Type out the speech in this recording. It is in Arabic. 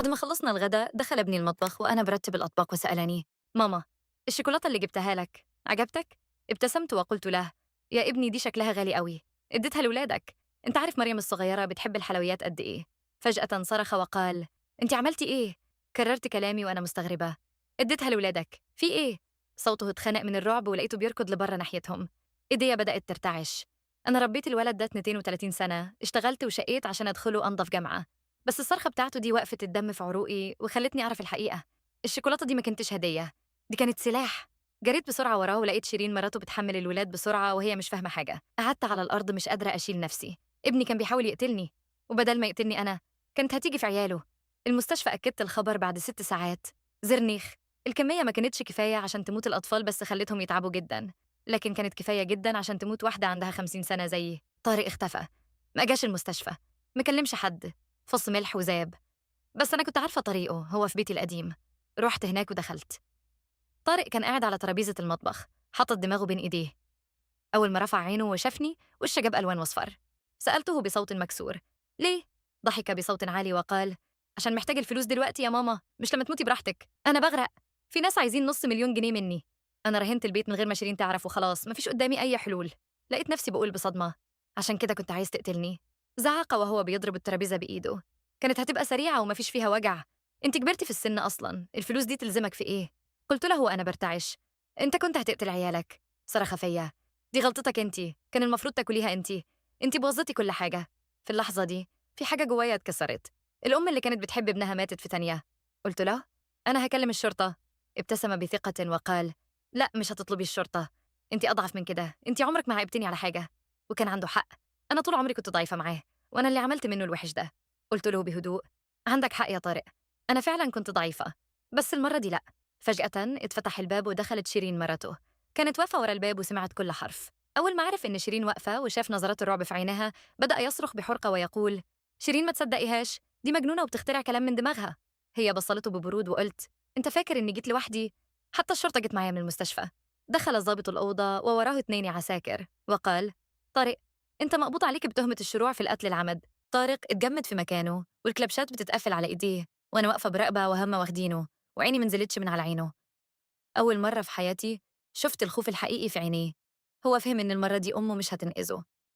بعد ما خلصنا الغداء دخل ابني المطبخ وأنا برتب الأطباق وسألني: ماما، الشوكولاتة اللي جبتها لك عجبتك؟ ابتسمت وقلت له: يا ابني دي شكلها غالي قوي، اديتها لولادك. انت عارف مريم الصغيرة بتحب الحلويات قد ايه. فجأة صرخ وقال: انت عملتي ايه؟ كررت كلامي وأنا مستغربة: اديتها لولادك، في ايه؟ صوته اتخنق من الرعب ولقيته بيركض لبره ناحيتهم. ايديا بدأت ترتعش. أنا ربيت الولد ده 32 سنة، اشتغلت وشقيت عشان أدخله أنظف جامعة، بس الصرخة بتاعته دي وقفت الدم في عروقي وخلتني أعرف الحقيقة. الشوكولاتة دي ما كنتش هدية، دي كانت سلاح. جريت بسرعة وراه ولقيت شيرين مراته بتحمل الولاد بسرعة وهي مش فاهمة حاجة. قعدت على الأرض مش قادرة أشيل نفسي. ابني كان بيحاول يقتلني، وبدل ما يقتلني أنا كانت هتيجي في عياله. المستشفى أكدت الخبر بعد 6 ساعات. زرنيخ. الكمية ما كانتش كفاية عشان تموت الأطفال بس خلتهم يتعبوا جدا، لكن كانت كفاية جدا عشان تموت واحدة عندها 50 سنة زيي. طارق اختفى، ما جاش المستشفى، ما كلمش حد، فص ملح وزاب. بس أنا كنت عارفة طريقه، هو في بيتي القديم. رحت هناك ودخلت. طارق كان قاعد على ترابيزة المطبخ، حاطط دماغه بين إيديه. أول ما رفع عينه وشافني وشه جاب ألوان وأصفر. سألته بصوت مكسور: ليه؟ ضحك بصوت عالي وقال: عشان محتاج الفلوس دلوقتي يا ماما، مش لما تموتي براحتك. أنا بغرق، في ناس عايزين نص 1,000,000 جنيه مني. أنا رهنت البيت من غير ما شيرين تعرف وخلاص، مفيش قدامي أي حلول. لقيت نفسي بقول بصدمة: عشان كده كنت عايز تقتلني؟ زعق وهو بيضرب الترابيزة بإيده. كانت هتبقى سريعة ومفيش فيها وجع. انت كبرتي في السن أصلا، الفلوس دي تلزمك في إيه؟ قلت له وأنا برتعش: انت كنت هتقتل عيالك. صرخ فيا: دي غلطتك انت، كان المفروض تاكليها انت. انت بوظتي كل حاجة. في اللحظة دي في حاجة جوايا اتكسرت. الأم اللي كانت بتحب ابنها ماتت في ثانية. قلت له: أنا هكلم الشرطة. ابتسم بثقة وقال: لا، مش هتطلبي الشرطة. انت أضعف من كده، انت عمرك ما عيبتني على حاجة. وكان عنده حق، أنا طول عمري كنت ضعيفة معاه، وأنا اللي عملت منه الوحش ده. قلت له بهدوء: عندك حق يا طارق، أنا فعلا كنت ضعيفة، بس المرة دي لأ. فجأة اتفتح الباب ودخلت شيرين مرته. كانت واقفة ورا الباب وسمعت كل حرف. أول ما عرف إن شيرين واقفة وشاف نظرات الرعب في عينها، بدأ يصرخ بحرقة ويقول: شيرين ما تصدقيهاش، دي مجنونة وبتخترع كلام من دماغها. هي بصلته ببرود وقلت: أنت فاكر إني جيت لوحدي؟ حتى الشرطة جت معايا من المستشفى. دخل الضابط الأوضة ووراه 2 عساكر وقال: طارق، أنت مقبوض عليك بتهمة الشروع في القتل العمد. طارق اتجمد في مكانه والكلبشات بتتقفل على إيديه، وأنا واقفة براقبة وهم واخدينه، وعيني منزلتش من على عينه. أول مرة في حياتي شفت الخوف الحقيقي في عينيه. هو فهم إن المرة دي أمه مش هتنقذه.